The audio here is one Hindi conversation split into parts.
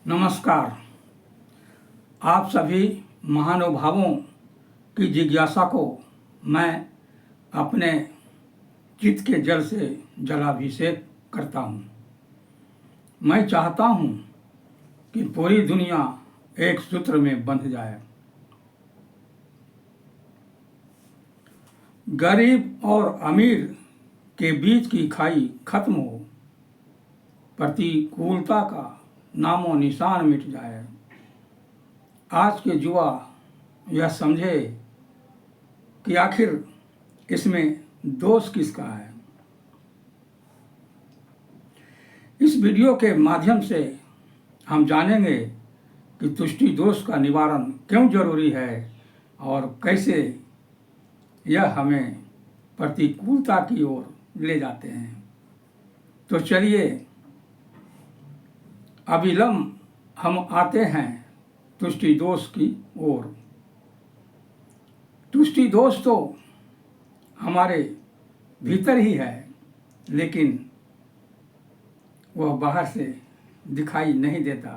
नमस्कार। आप सभी महानुभावों की जिज्ञासा को मैं अपने चित्त के जल से जलाभिषेक करता हूँ। मैं चाहता हूँ कि पूरी दुनिया एक सूत्र में बंध जाए। गरीब और अमीर के बीच की खाई खत्म हो, प्रतिकूलता का नामो निशान मिट जाए। आज के युवा यह समझे कि आखिर इसमें दोष किसका है। इस वीडियो के माध्यम से हम जानेंगे कि तुष्टि दोष का निवारण क्यों जरूरी है और कैसे यह हमें प्रतिकूलता की ओर ले जाते हैं। तो चलिए अविलंब हम आते हैं तुष्टि दोष की ओर। तुष्टि दोष तो हमारे भीतर ही है, लेकिन वह बाहर से दिखाई नहीं देता,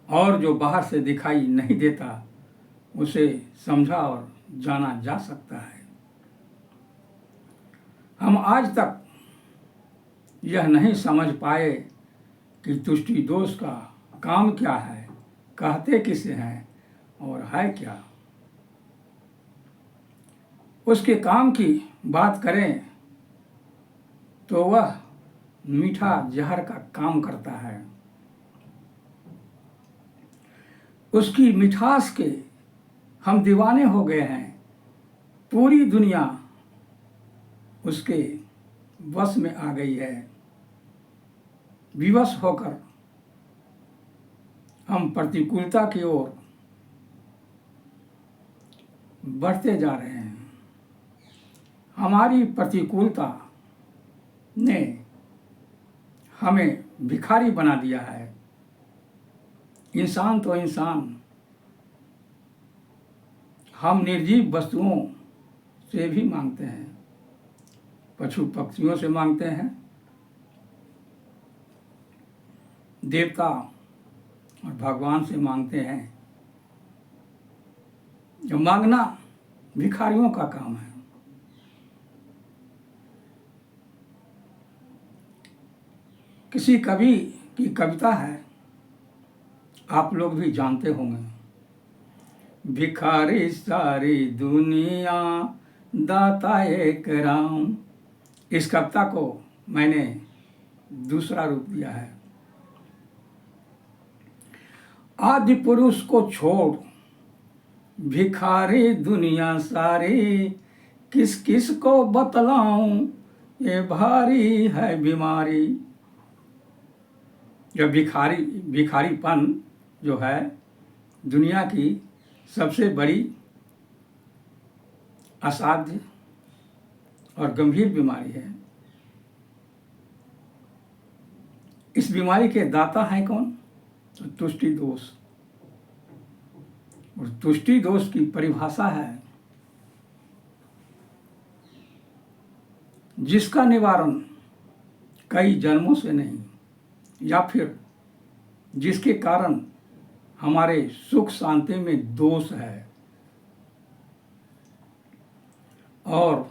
और जो बाहर से दिखाई नहीं देता उसे समझा और जाना जा सकता है। हम आज तक यह नहीं समझ पाए कि तुष्टि दोष का काम क्या है, कहते किसे हैं और है क्या। उसके काम की बात करें तो वह मीठा जहर का काम करता है। उसकी मिठास के हम दीवाने हो गए हैं। पूरी दुनिया उसके वश में आ गई है। विवश होकर हम प्रतिकूलता की ओर बढ़ते जा रहे हैं। हमारी प्रतिकूलता ने हमें भिखारी बना दिया है। इंसान तो इंसान, हम निर्जीव वस्तुओं से भी मांगते हैं, पशु पक्षियों से मांगते हैं, देवता और भगवान से मांगते हैं। जो मांगना भिखारियों का काम है। किसी कवि की कविता है, आप लोग भी जानते होंगे। भिखारी सारी दुनिया दाता एक राम। इस कविता को मैंने दूसरा रूप दिया है। आदि पुरुष को छोड़ भिखारी दुनिया सारी, किस किस को बतलाऊं ये भारी है बीमारी। जो भिखारीपन जो है दुनिया की सबसे बड़ी असाध्य और गंभीर बीमारी है। इस बीमारी के दाता हैं कौन? तो तुष्टि दोष। और तुष्टि दोष की परिभाषा है जिसका निवारण कई जन्मों से नहीं, या फिर जिसके कारण हमारे सुख शांति में दोष है और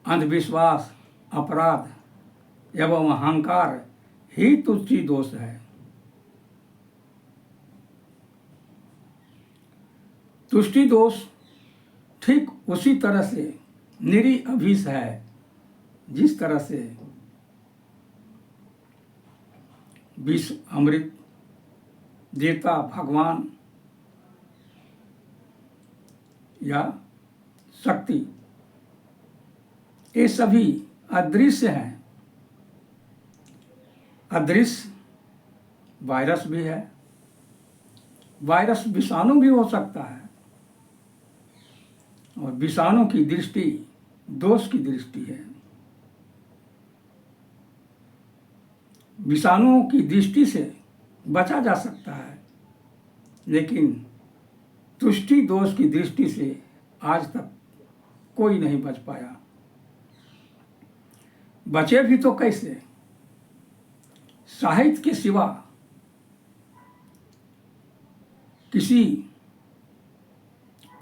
अंधविश्वास, अपराध एवं अहंकार ही तुष्टि दोष है। तुष्टि दोष ठीक उसी तरह से निरीअभिष है जिस तरह से विष, अमृत, देवता, भगवान या शक्ति, ये सभी अदृश्य हैं। अदृश्य वायरस भी है। वायरस विषाणु भी हो सकता है, और विषाणु की दृष्टि दोष की दृष्टि है। विषाणुओं की दृष्टि से बचा जा सकता है, लेकिन तुष्टि दोष की दृष्टि से आज तक कोई नहीं बच पाया। बचे भी तो कैसे? साहित्य के सिवा किसी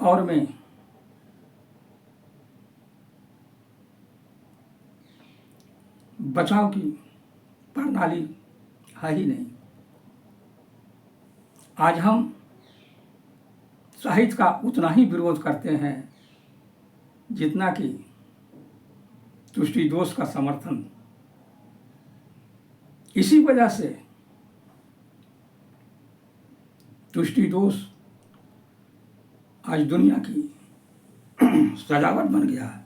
और में बचाव की प्रणाली है ही नहीं। आज हम साहित्य का उतना ही विरोध करते हैं जितना कि तुष्टि दोष का समर्थन। इसी वजह से तुष्टि दोष आज दुनिया की सजावट बन गया है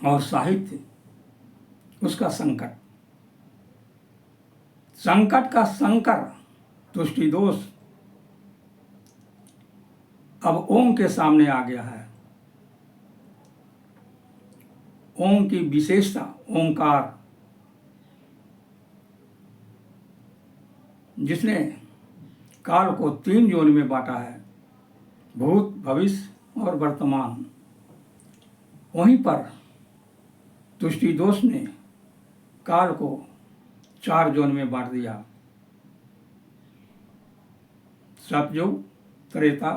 और साहित्य उसका संकट। संकट का संकर तुष्टि दोष अब ओम के सामने आ गया है। ओम की विशेषता, ओंकार, जिसने काल को 3 जोन में बांटा है, भूत, भविष्य और वर्तमान। वहीं पर तुष्टि दोष ने काल को 4 जोन में बांट दिया, सतयुग, त्रेता,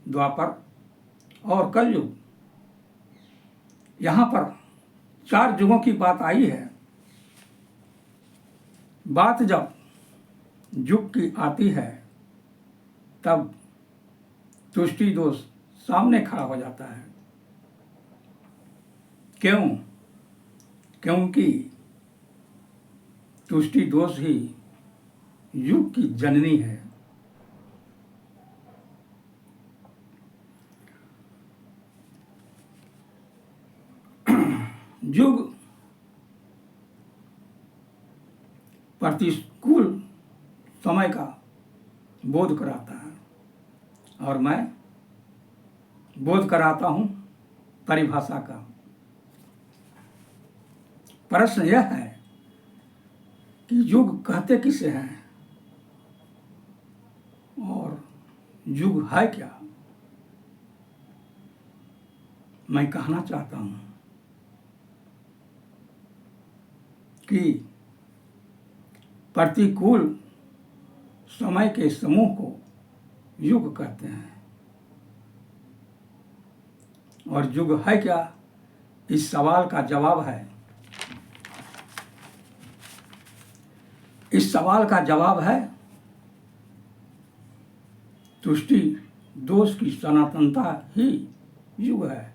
द्वापर और कलयुग। यहाँ पर 4 युगों की बात आई है। बात जब युग की आती है तब तुष्टि दोष सामने खड़ा हो जाता है। क्यों? क्योंकि तुष्टि दोष ही युग की जननी है। युग प्रतिकूल समय का बोध कराता है और मैं बोध कराता हूं परिभाषा का। प्रश्न यह है कि युग कहते किसे हैं और युग है क्या? मैं कहना चाहता हूं कि प्रतिकूल समय के समूह को युग कहते हैं। और युग है क्या, इस सवाल का जवाब है, इस सवाल का जवाब है तुष्टि दोष की सनातनता ही युग है।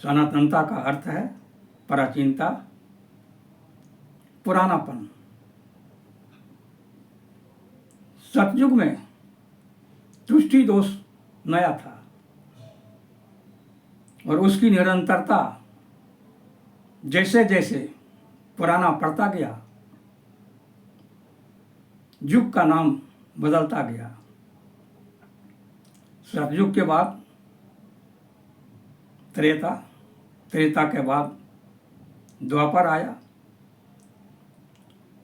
सनातनता का अर्थ है प्राचीनता, पुरानापन। सतयुग में तुष्टि दोष नया था और उसकी निरंतरता जैसे जैसे पुराना पड़ता गया, युग का नाम बदलता गया। सतयुग के बाद त्रेता, त्रेता के बाद द्वापर आया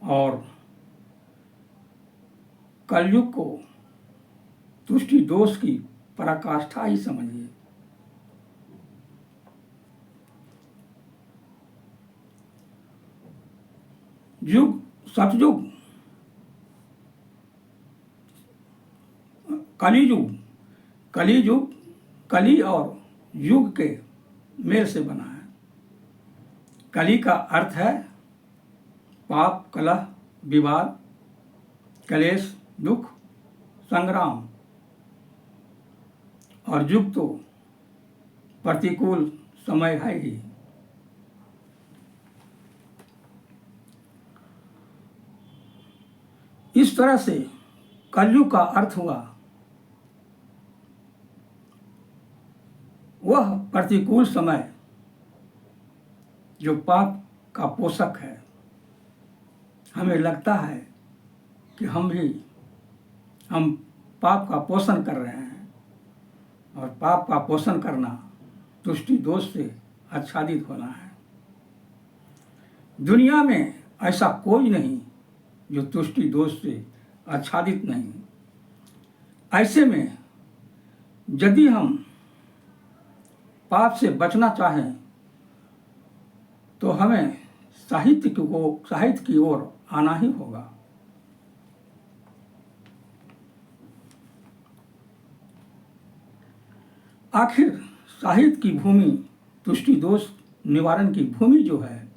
और कलयुग को तुष्टि दोष की पराकाष्ठा ही समझिए। युग, सतयुग, कलियुग, कलियुग कली और युग के मेल से बना है। कली का अर्थ है पाप, कलह, विवाद, क्लेश, दुख, संग्राम। और युग तो प्रतिकूल समय है ही। इस तरह से कलयुग का अर्थ हुआ वह प्रतिकूल समय जो पाप का पोषक है। हमें लगता है कि हम पाप का पोषण कर रहे हैं और पाप का पोषण करना तुष्टि दोष से आच्छादित होना है। दुनिया में ऐसा कोई नहीं जो तुष्टि दोष से आच्छादित नहीं। ऐसे में यदि हम पाप से बचना चाहें तो हमें साहित्य की ओर आना ही होगा। आखिर साहित्य की भूमि, तुष्टि दोष निवारण की भूमि जो है,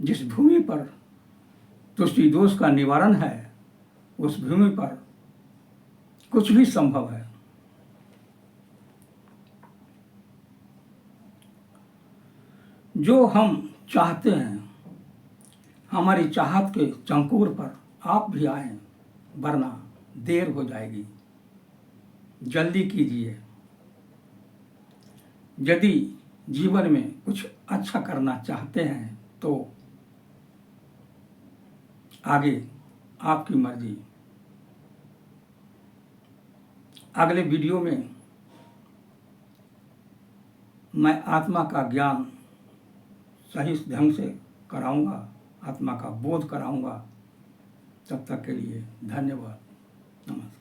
जिस भूमि पर तुष्टि दोष का निवारण है, उस भूमि पर कुछ भी संभव है। जो हम चाहते हैं, हमारी चाहत के चंकुर पर आप भी आए, वरना देर हो जाएगी। जल्दी कीजिए। यदि जीवन में कुछ अच्छा करना चाहते हैं तो आगे आपकी मर्जी। अगले वीडियो में मैं आत्मा का ज्ञान सही ढंग से कराऊंगा, आत्मा का बोध कराऊंगा। तब तक के लिए धन्यवाद, नमस्कार।